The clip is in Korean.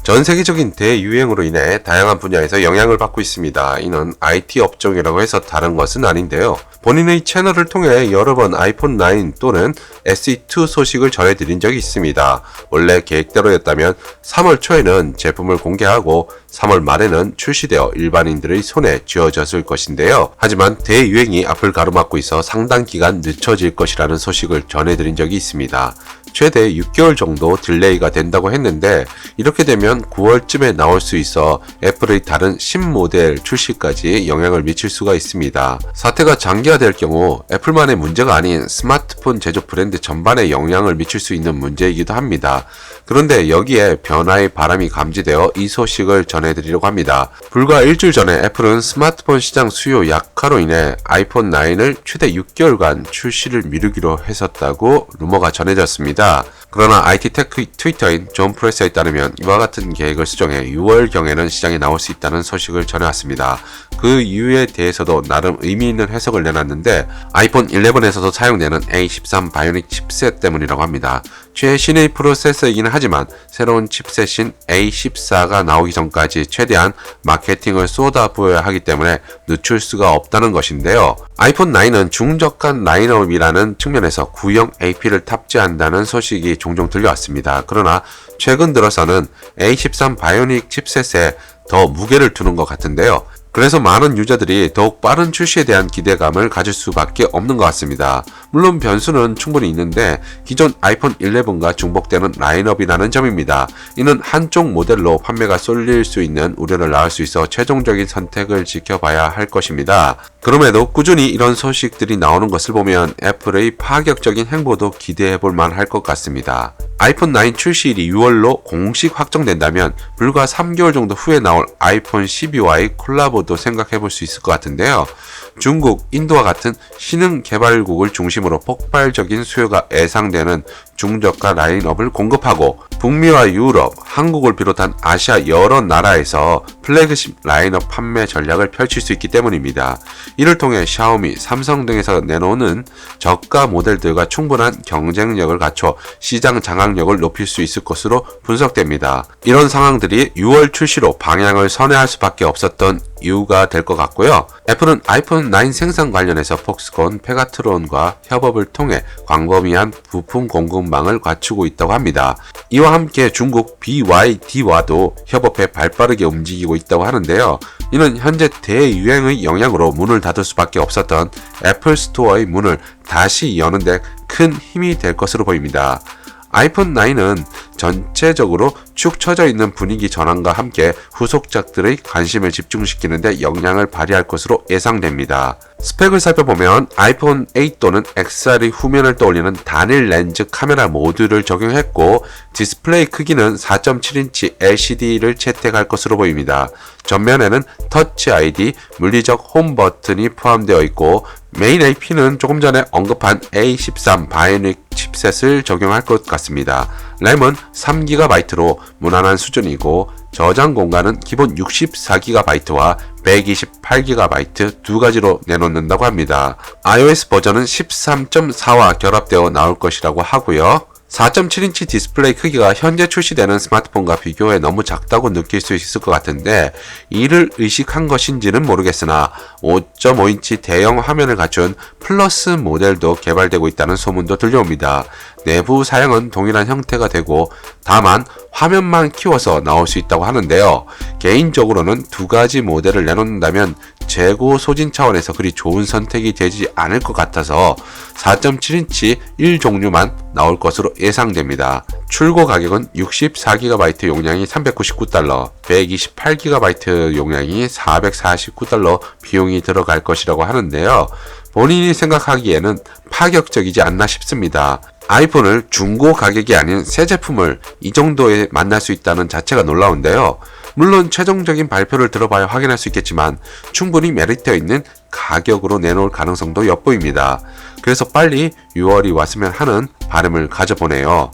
전 세계적인 대유행으로 인해 다양한 분야에서 영향을 받고 있습니다. 이는 IT 업종이라고 해서 다른 것은 아닌데요. 본인의 채널을 통해 여러 번 아이폰 9 또는 SE2 소식을 전해드린 적이 있습니다. 원래 계획대로였다면 3월 초에는 제품을 공개하고 3월 말에는 출시되어 일반인들의 손에 쥐어졌을 것인데요. 하지만 대유행이 앞을 가로막고 있어 상당 기간 늦춰질 것이라는 소식을 전해드린 적이 있습니다. 최대 6개월 정도 딜레이가 된다고 했는데 이렇게 되면 9월쯤에 나올 수 있어 애플의 다른 신모델 출시까지 영향을 미칠 수가 있습니다. 사태가 장기화될 경우 애플만의 문제가 아닌 스마트폰 제조 브랜드 전반에 영향을 미칠 수 있는 문제이기도 합니다. 그런데 여기에 변화의 바람이 감지되어 이 소식을 전해드리려고 합니다. 불과 일주일 전에 애플은 스마트폰 시장 수요 약화로 인해 아이폰 9을 최대 6개월간 출시를 미루기로 했었다고 루머가 전해졌습니다. 그러나 IT 테크 트위터인 존 프레스에 따르면 이와 같은 계획을 수정해 6월경에는 시장에 나올 수 있다는 소식을 전해왔습니다. 그 이유에 대해서도 나름 의미 있는 해석을 내놨는데 아이폰 11에서도 사용되는 A13 바이오닉 칩셋 때문이라고 합니다. 최신의 프로세서이기는 하지만 새로운 칩셋인 A14가 나오기 전까지 최대한 마케팅을 쏟아부어야 하기 때문에 늦출 수가 없다는 것인데요. 아이폰 9은 중저가 라인업이라는 측면에서 구형 AP를 탑재한다는 소식이 종종 들려왔습니다. 그러나 최근 들어서는 A13 바이오닉 칩셋에 더 무게를 두는 것 같은데요. 그래서 많은 유저들이 더욱 빠른 출시에 대한 기대감을 가질 수밖에 없는 것 같습니다. 물론 변수는 충분히 있는데 기존 아이폰 11과 중복되는 라인업이라는 점입니다. 이는 한쪽 모델로 판매가 쏠릴 수 있는 우려를 낳을 수 있어 최종적인 선택을 지켜봐야 할 것입니다. 그럼에도 꾸준히 이런 소식들이 나오는 것을 보면 애플의 파격적인 행보도 기대해볼 만할 것 같습니다. 아이폰 9 출시일이 6월로 공식 확정된다면 불과 3개월 정도 후에 나올 아이폰 12와의 콜라보도 생각해볼 수 있을 것 같은데요. 중국, 인도와 같은 신흥 개발국을 중심으로 폭발적인 수요가 예상되는 중저가 라인업을 공급하고 북미와 유럽, 한국을 비롯한 아시아 여러 나라에서 플래그십 라인업 판매 전략을 펼칠 수 있기 때문입니다. 이를 통해 샤오미, 삼성 등에서 내놓는 저가 모델들과 충분한 경쟁력을 갖춰 시장 장악력을 높일 수 있을 것으로 분석됩니다. 이런 상황들이 6월 출시로 방향을 선회할 수밖에 없었던 이유가 될 것 같고요. 애플은 아이폰 9 생산 관련해서 폭스콘, 페가트론과 협업을 통해 광범위한 부품 공급망을 갖추고 있다고 합니다. 이와 함께 중국 BYD와도 협업해 발빠르게 움직이고 있다고 하는데요. 이는 현재 대유행의 영향으로 문을 닫을 수밖에 없었던 애플 스토어의 문을 다시 여는 데 큰 힘이 될 것으로 보입니다. 아이폰 9은 전체적으로 축 처져 있는 분위기 전환과 함께 후속작들의 관심을 집중시키는 데 영향을 발휘할 것으로 예상됩니다. 스펙을 살펴보면 아이폰 8 또는 XR의 후면을 떠올리는 단일 렌즈 카메라 모듈을 적용했고 디스플레이 크기는 4.7인치 LCD를 채택할 것으로 보입니다. 전면에는 터치 ID, 물리적 홈 버튼이 포함되어 있고 메인 AP는 조금 전에 언급한 A13 바이오닉 칩셋을 적용할 것 같습니다. 램은 3GB로 무난한 수준이고 저장 공간은 기본 64GB와 128GB 두 가지로 내놓는다고 합니다. iOS 버전은 13.4와 결합되어 나올 것이라고 하고요. 4.7인치 디스플레이 크기가 현재 출시되는 스마트폰과 비교해 너무 작다고 느낄 수 있을 것 같은데 이를 의식한 것인지는 모르겠으나 5.5인치 대형 화면을 갖춘 플러스 모델도 개발되고 있다는 소문도 들려옵니다. 내부 사양은 동일한 형태가 되고 다만 화면만 키워서 나올 수 있다고 하는데요. 개인적으로는 두 가지 모델을 내놓는다면 재고 소진 차원에서 그리 좋은 선택이 되지 않을 것 같아서 4.7인치 1종류만 나올 것으로 예상됩니다. 출고 가격은 64GB 용량이 $399, 128GB 용량이 $449 비용이 들어갈 것이라고 하는데요. 본인이 생각하기에는 파격적이지 않나 싶습니다. 아이폰을 중고 가격이 아닌 새 제품을 이 정도에 만날 수 있다는 자체가 놀라운데요. 물론 최종적인 발표를 들어봐야 확인할 수 있겠지만 충분히 메리트 있는 가격으로 내놓을 가능성도 엿보입니다. 그래서 빨리 6월이 왔으면 하는 바람을 가져보네요.